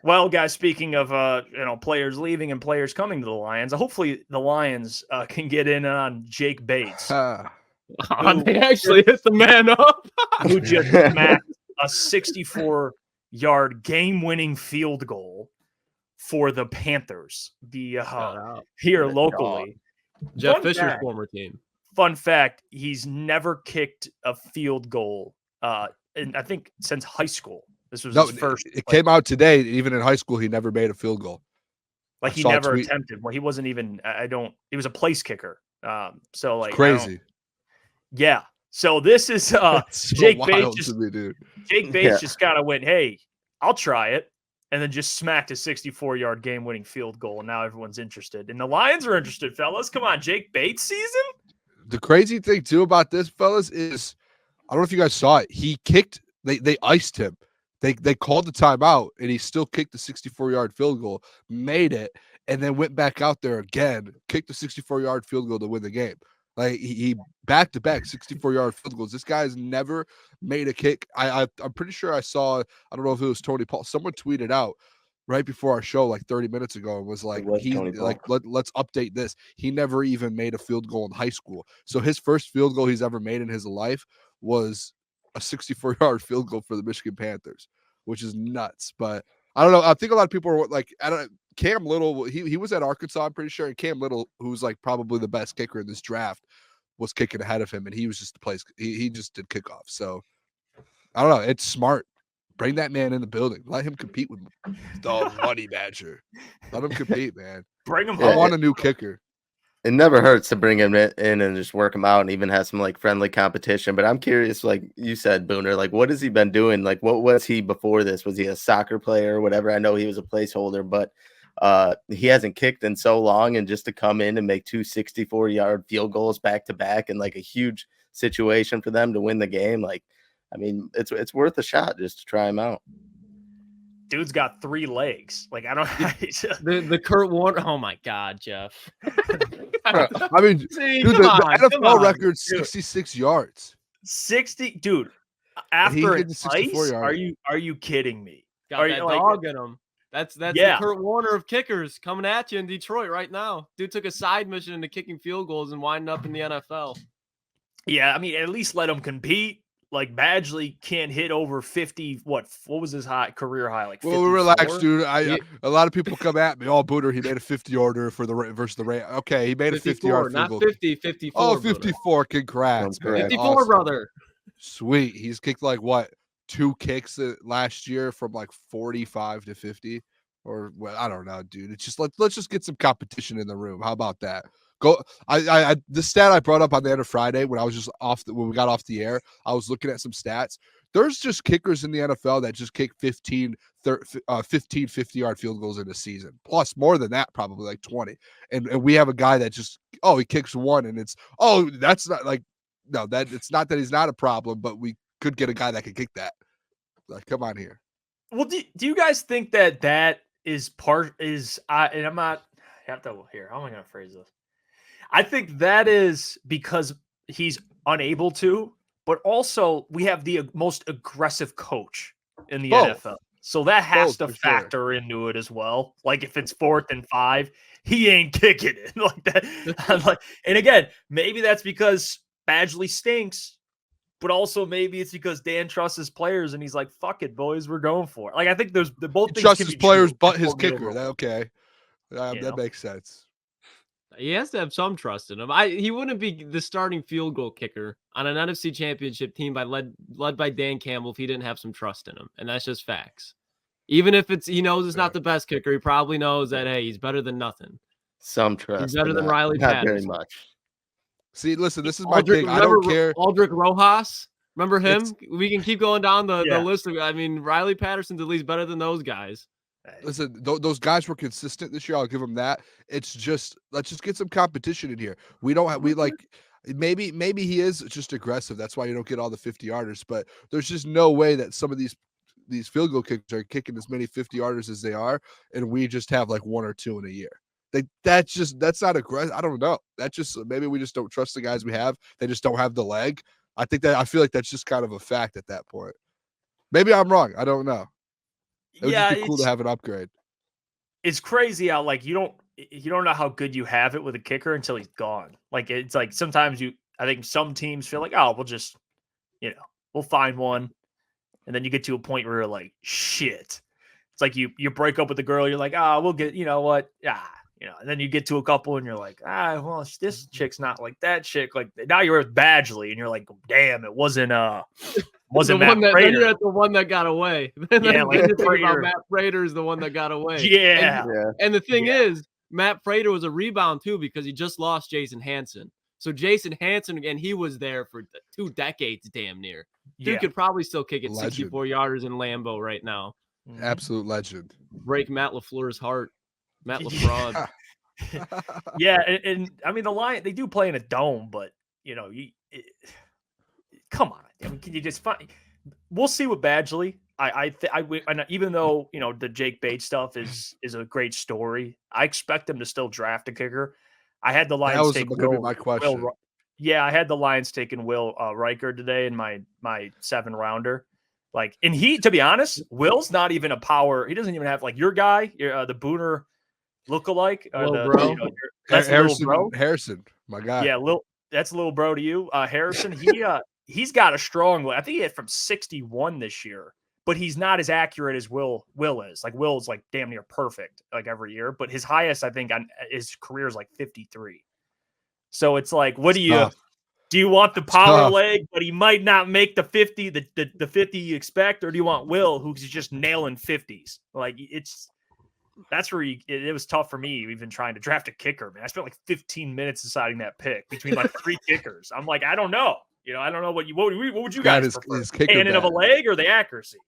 Well, guys, speaking of players leaving and players coming to the Lions, hopefully the Lions can get in on Jake Bates, They actually hit the man up. who just smacked a 64-yard game-winning field goal for the Panthers here locally. Jeff Fisher's former team. Fun fact: he's never kicked a field goal, I think since high school. This was his first. It came out today. Even in high school, he never made a field goal. Like he never attempted. Well, he wasn't even. He was a place kicker. So like crazy. Yeah. So this is Jake Bates. Jake Bates just kind of went, "Hey, I'll try it," and then just smacked a 64-yard game-winning field goal, and now everyone's interested. And the Lions are interested, fellas. Come on, Jake Bates season. The crazy thing too about this, fellas, is I don't know if you guys saw it. He kicked. They iced him. They called the timeout, and he still kicked the 64-yard field goal, made it, and then went back out there again, kicked the 64-yard field goal to win the game. Like he back-to-back 64-yard field goals. This guy's never made a kick. I'm pretty sure I saw. I don't know if it was Tony Paul. Someone tweeted out right before our show, like 30 minutes ago, and was like, let's update this. He never even made a field goal in high school. So his first field goal he's ever made in his life was a 64-yard field goal for the Michigan Panthers, which is nuts. But I don't know. I think a lot of people are like, Cam Little, he was at Arkansas, I'm pretty sure. And Cam Little, who's like probably the best kicker in this draft, was kicking ahead of him, and he was just the place. He just did kickoff. So I don't know. It's smart. Bring that man in the building. Let him compete with the money badger. Let him compete, man. Bring him. I want a new kicker. It never hurts to bring him in and just work him out and even have some like friendly competition. But I'm curious, like you said, Booner, like what has he been doing? Like what was he before this? Was he a soccer player or whatever? I know he was a placeholder, but he hasn't kicked in so long, and just to come in and make two 64-yard field goals back to back and like a huge situation for them to win the game. Like, I mean, it's worth a shot just to try him out. Dude's got 3 legs. Like I don't. the Kurt Warner. Oh my God, Jeff. I mean, dude, the NFL record 66 yards. 60, dude. After it's ice, are you kidding me? Got that dog in him. That's the Kurt Warner of kickers coming at you in Detroit right now. Dude took a side mission into kicking field goals and winding up in the NFL. Yeah, I mean, at least let him compete. Like Badgley can't hit over 50. What was his career high? Like 54? Well, relax, dude. A lot of people come at me. Oh, Booner, he made a 50-yarder for versus the Rams. Okay, he made a 50-yard field goal. Not 50, 54. Oh, 54. Congrats, 54, awesome. brother. Sweet. He's kicked like what? 2 kicks last year from like 45 to 50, or well, I don't know, dude. It's just let's just get some competition in the room. How about that? Go. The stat I brought up on the end of Friday when I was just when we got off the air, I was looking at some stats. There's just kickers in the NFL that just kick 15 50-yard field goals in a season. Plus more than that, probably like 20. And we have a guy that just he kicks one, and it's that's not like no, that it's not that he's not a problem, but we could get a guy that could kick that. Like, come on here. Well, do you guys think that is and I'm not have to here. How am I going to phrase this? I think that is because he's unable to, but also we have the most aggressive coach in the NFL. So that has to factor into it as well. Like if it's 4th and 5, he ain't kicking it like that. And again, maybe that's because Badgley stinks, but also maybe it's because Dan trusts his players and he's like, "Fuck it, boys, we're going for it." Like I think both things trust his players, but his kicker. Okay, that makes sense. He has to have some trust in him. He wouldn't be the starting field goal kicker on an NFC Championship team led by Dan Campbell if he didn't have some trust in him, and that's just facts. Even if he knows it's not the best kicker, he probably knows that he's better than nothing. Some trust. He's better than Riley Patterson. Not very much. See, listen, this is my thing. I don't care. Aldrich Rojas, remember him? We can keep going down the list. I mean, Riley Patterson's at least better than those guys. Listen, those guys were consistent this year. I'll give them that. It's just let's just get some competition in here. Maybe he is just aggressive. That's why you don't get all the 50-yarders. But there's just no way that some of these field goal kickers are kicking as many 50-yarders as they are, and we just have like 1 or 2 in a year. That's not aggressive. I don't know. That just maybe we just don't trust the guys we have. They just don't have the leg. I feel like that's just kind of a fact at that point. Maybe I'm wrong. I don't know. It would Yeah, just be cool to have an upgrade. it's crazy how like you don't know how good you have it with a kicker until he's gone. Like it's like sometimes I think some teams feel like, oh, we'll just, we'll find one. And then you get to a point where you're like, shit. It's like you break up with the girl, you're like, we'll get, you know what? And then you get to a couple and you're like, well, this chick's not like that chick. Like now you're with Badgley and you're like, damn, it wasn't Matt Then you're at the one that got away. Yeah, like Matt Prater is the one that got away. Yeah. And the thing is, Matt Prater was a rebound too because he just lost Jason Hansen. So Jason Hansen, again, he was there for 2 decades, damn near. Dude could probably still kick it 64-yarders in Lambeau right now. Absolute legend. Break Matt LaFleur's heart. Matt LaFraud. Yeah, and I mean the Lions, they do play in a dome, but come on. I mean, can you just find? We'll see with Badgley. And even though the Jake Bates stuff is a great story, I expect them to still draft a kicker. I had the Lions take Will. My question. I had the Lions taking Will Reker today in my 7-rounder. Like, and to be honest, Will's not even a power. He doesn't even have like your guy, the Booner lookalike. That's Harrison, little bro. Harrison, my guy. Yeah, that's a little bro to you. Harrison, he's got a strong. I think he had from 61 this year, but he's not as accurate as Will is. Like Will's like damn near perfect like every year, but his highest I think on his career is like 53. So it's like, what do you want the power leg, but he might not make the 50, the 50 you expect, or do you want Will who's just nailing 50s? Like that's where it was tough for me even trying to draft a kicker, man. I spent like 15 minutes deciding that pick between like 3 kickers. I'm like, I don't know. I don't know what would you guys prefer? Cannon of a leg or the accuracy?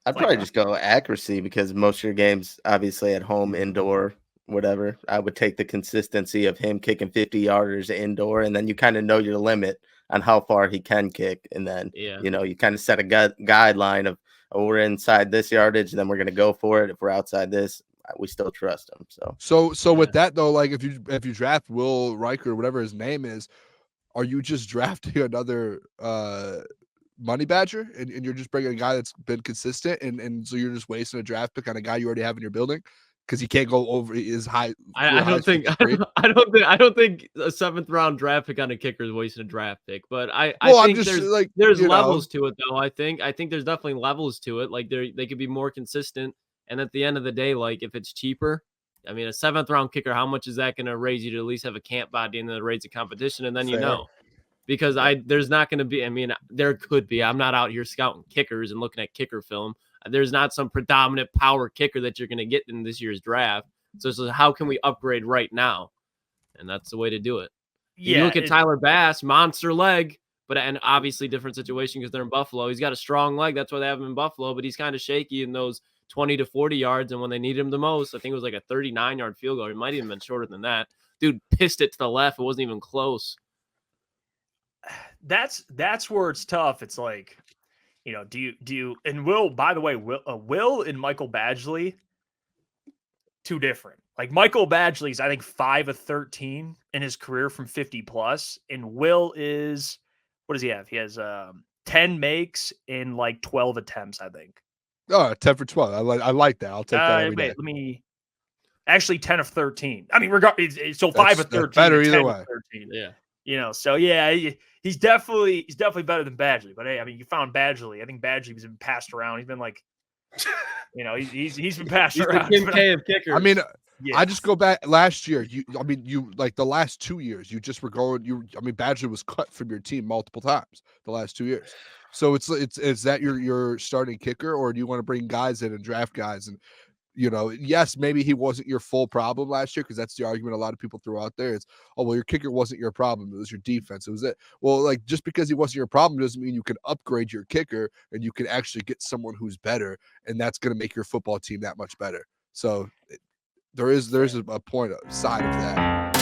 I'd probably just go accuracy because most of your games, obviously at home, indoor, whatever. I would take the consistency of him kicking 50-yarders indoor, and then you kind of know your limit on how far he can kick. And then, you kind of set a guideline of, we're inside this yardage, and then we're going to go for it. If we're outside this, we still trust him. So with that though, like if you draft Will Reker, whatever his name is, are you just drafting another money badger and you're just bringing a guy that's been consistent and so you're just wasting a draft pick on a guy you already have in your building because he can't go over his high? I don't think a 7th round draft pick on a kicker is wasting a draft pick, but I think there's levels to it though. I think there's definitely levels to it. Like they could be more consistent, and at the end of the day, like if it's cheaper, I mean, a 7th round kicker, how much is that going to raise you to at least have a camp body and then raise a competition? And then because there's not going to be, I mean, there could be, I'm not out here scouting kickers and looking at kicker film. There's not some predominant power kicker that you're going to get in this year's draft. So how can we upgrade right now? And that's the way to do it. You look at Tyler Bass, monster leg, and obviously different situation because they're in Buffalo. He's got a strong leg. That's why they have him in Buffalo, but he's kind of shaky in those 20 to 40 yards. And when they need him the most, I think it was like a 39-yard field goal. It might even been shorter than that. Dude pissed it to the left. It wasn't even close. That's where it's tough. It's like, do you, and Will, by the way, Will and Michael Badgley, 2 different. Like Michael Badgley's, I think 5 of 13 in his career from 50 plus. And Will is, what does he have? He has 10 makes in like 12 attempts, I think. Oh, 10 for 12. I like that. I'll take that every day. Let me actually 10 of 13. I mean, so 5 of 13. Better either way. 13. Yeah. So yeah, he's definitely better than Badgley. But hey, I mean, you found Badgley. I think Badgley's been passed around. He's been like, he's been passed around. Kim K of kickers. I mean, I just go back last year. You like the last 2 years, you just were going. Badgley was cut from your team multiple times the last 2 years. So it's that your starting kicker, or do you want to bring guys in and draft guys? And yes, maybe he wasn't your full problem last year because that's the argument a lot of people throw out there. It's, oh, well, your kicker wasn't your problem. It was your defense. It was it. Well, like just because he wasn't your problem doesn't mean you can upgrade your kicker and you can actually get someone who's better, and that's going to make your football team that much better. So there's a point side of that.